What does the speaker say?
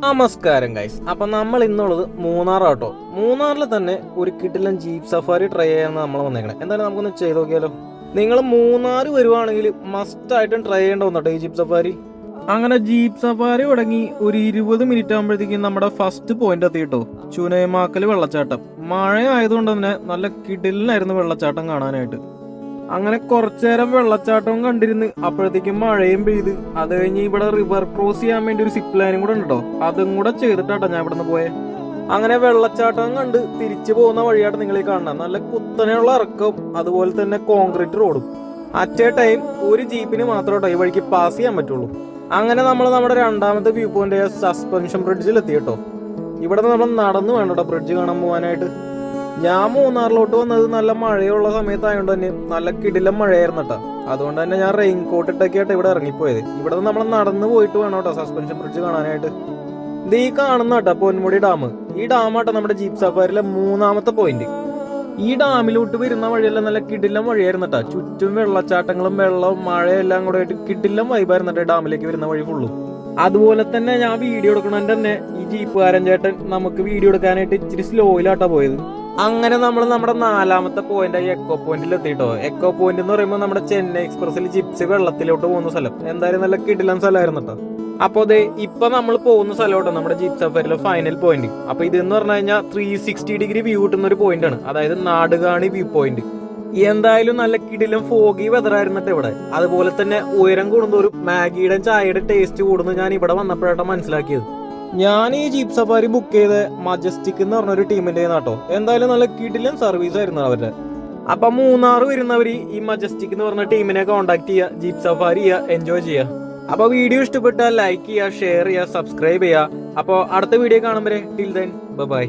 നമസ്കാരം ഗൈസ്. അപ്പൊ നമ്മൾ ഇന്നുള്ളത് മൂന്നാറാട്ടോ. മൂന്നാറിൽ തന്നെ ഒരു കിടിലൻ ജീപ്പ് സഫാരി ട്രൈ ചെയ്യാന്ന് നമ്മൾ വന്നേക്കണേ. എന്തായാലും നമുക്കൊന്ന് ചെയ്ത് നോക്കിയാലോ. നിങ്ങൾ മൂന്നാർ വരുവാണെങ്കിൽ മസ്റ്റ് ആയിട്ടും ട്രൈ ചെയ്യേണ്ട ഒന്നോട്ടോ ഈ ജീപ്പ് സഫാരി. അങ്ങനെ ജീപ്പ് സഫാരി തുടങ്ങി ഒരു 20 മിനിറ്റ് ആകുമ്പോഴത്തേക്കും നമ്മുടെ ഫസ്റ്റ് പോയിന്റ് എത്തിയിട്ടോ. ചുനൈമാക്കൽ വെള്ളച്ചാട്ടം. മഴ ആയതുകൊണ്ട് തന്നെ നല്ല കിടിലനായിരുന്നു വെള്ളച്ചാട്ടം കാണാനായിട്ട്. അങ്ങനെ കുറച്ചേരം വെള്ളച്ചാട്ടവും കണ്ടിരുന്ന് അപ്പോഴത്തേക്കും മഴയും പെയ്ത്. അത് കഴിഞ്ഞ് ഇവിടെ റിവർ ക്രോസ് ചെയ്യാൻ വേണ്ടി ഒരു സിപ്പ് ലൈനും കൂടെ ഉണ്ടോ, അതും കൂടെ ചെയ്തിട്ടാട്ടോ ഞാൻ ഇവിടുന്ന് പോയെ. അങ്ങനെ വെള്ളച്ചാട്ടം കണ്ട് തിരിച്ചു പോകുന്ന വഴിയായിട്ട് നിങ്ങൾ ഈ കാണണം. നല്ല കുത്തനെയുള്ള ഇറക്കവും അതുപോലെ തന്നെ കോൺക്രീറ്റ് റോഡും. അറ്റ് എ ടൈം ഒരു ജീപ്പിന് മാത്രമേ ഈ വഴിക്ക് പാസ് ചെയ്യാൻ പറ്റുള്ളൂ. അങ്ങനെ നമ്മൾ നമ്മുടെ രണ്ടാമത്തെ വ്യൂ പോയിന്റ് സസ്പെൻഷൻ ബ്രിഡ്ജിൽ എത്തി കേട്ടോ. ഇവിടെ നമ്മൾ നടന്നു വേണ്ടോ ബ്രിഡ്ജ് കാണാൻ പോകാനായിട്ട്. ഞാൻ മൂന്നാറിലോട്ട് വന്നത് നല്ല മഴയുള്ള സമയത്തായതുകൊണ്ട് തന്നെ നല്ല കിടിലം മഴയായിരുന്നു കേട്ടോ. അതുകൊണ്ട് തന്നെ ഞാൻ റെയിൻ കോട്ട് ഇട്ടൊക്കെയായിട്ട് ഇവിടെ ഇറങ്ങിപ്പോയത്. ഇവിടെ നമ്മൾ നടന്നു പോയിട്ട് വേണം കേട്ടോ സസ്പെൻഷൻ ബ്രിഡ്ജ് കാണാനായിട്ട്. ഇത് ഈ കാണുന്ന കേട്ടോ പൊന്മുടി ഡാം. ഈ ഡാമാട്ടോ നമ്മുടെ ജീപ്പ് സഫാരിയിലെ മൂന്നാമത്തെ പോയിന്റ്. ഈ ഡാമിലോട്ട് വരുന്ന വഴിയെല്ലാം നല്ല കിടിലം വഴിയായിരുന്നു കേട്ടോ. ചുറ്റും വെള്ളച്ചാട്ടങ്ങളും വെള്ളവും മഴയെല്ലാം കൂടെ ആയിട്ട് കിടിലം വൈബായിരുന്നു കേട്ടോ ഡാമിലേക്ക് വരുന്ന വഴി ഫുള്ളും. അതുപോലെ തന്നെ ഞാൻ വീഡിയോ എടുക്കണതിന്റെ തന്നെ ഈ ജീപ്പുകാരൻ ചേട്ടൻ നമുക്ക് വീഡിയോ എടുക്കാനായിട്ട് ഇച്ചിരി സ്ലോയിലാട്ടോ പോയത്. അങ്ങനെ നമ്മൾ നമ്മുടെ നാലാമത്തെ പോയിന്റ് എക്കോ പോയിന്റിൽ എത്തിയിട്ടോ. എക്കോ പോയിന്റ് എന്ന് പറയുമ്പോൾ നമ്മുടെ ചെന്നൈ എക്സ്പ്രസിൽ ജിപ്സി വെള്ളത്തിലോട്ട് പോകുന്ന സ്ഥലം. എന്തായാലും നല്ല കിടിലൻ സ്ഥലമായിരുന്നു കേട്ടോ. അപ്പൊ അതെ ഇപ്പൊ നമ്മൾ പോകുന്ന സ്ഥലമാട്ടോ നമ്മുടെ ജീപ്പ് സഫാരിയിലെ ഫൈനൽ പോയിന്റ്. അപ്പൊ ഇതെന്ന് പറഞ്ഞു കഴിഞ്ഞാൽ 360 ഡിഗ്രി വ്യൂ കിട്ടുന്ന ഒരു പോയിന്റ് ആണ്. അതായത് നാടുകാണി വ്യൂ പോയിന്റ്. എന്തായാലും നല്ല കിടിലും ഫോഗി വെതറായിരുന്നിട്ട് ഇവിടെ. അതുപോലെ തന്നെ ഉയരം കൂടുന്തോറും മാഗിയുടെ ചായയുടെ ടേസ്റ്റ് കൂടുന്നു ഞാൻ ഇവിടെ വന്നപ്പോഴാട്ടോ മനസ്സിലാക്കിയത്. ഞാൻ ഈ ജീപ്പ് സഫാരി ബുക്ക് ചെയ്ത് മജസ്റ്റിക് എന്ന് പറഞ്ഞൊരു ടീമിന്റെ കേട്ടോ. എന്തായാലും നല്ല കിടിലൻ സർവീസ് ആയിരുന്നു അവരുടെ. അപ്പൊ മൂന്നാർ വരുന്നവര് ഈ മജസ്റ്റിക് എന്ന് പറഞ്ഞ ടീമിനെ കോൺടാക്ട് ചെയ്യുക, ജീപ്പ് സഫാരി ചെയ്യുക, എൻജോയ് ചെയ്യുക. അപ്പൊ വീഡിയോ ഇഷ്ടപ്പെട്ടാൽ ലൈക്ക് ചെയ്യുക, ഷെയർ ചെയ്യുക, സബ്സ്ക്രൈബ് ചെയ്യുക. അപ്പോൾ അടുത്ത വീഡിയോ കാണുമ്പോൾ ടിൽ ദെൻ ബൈ.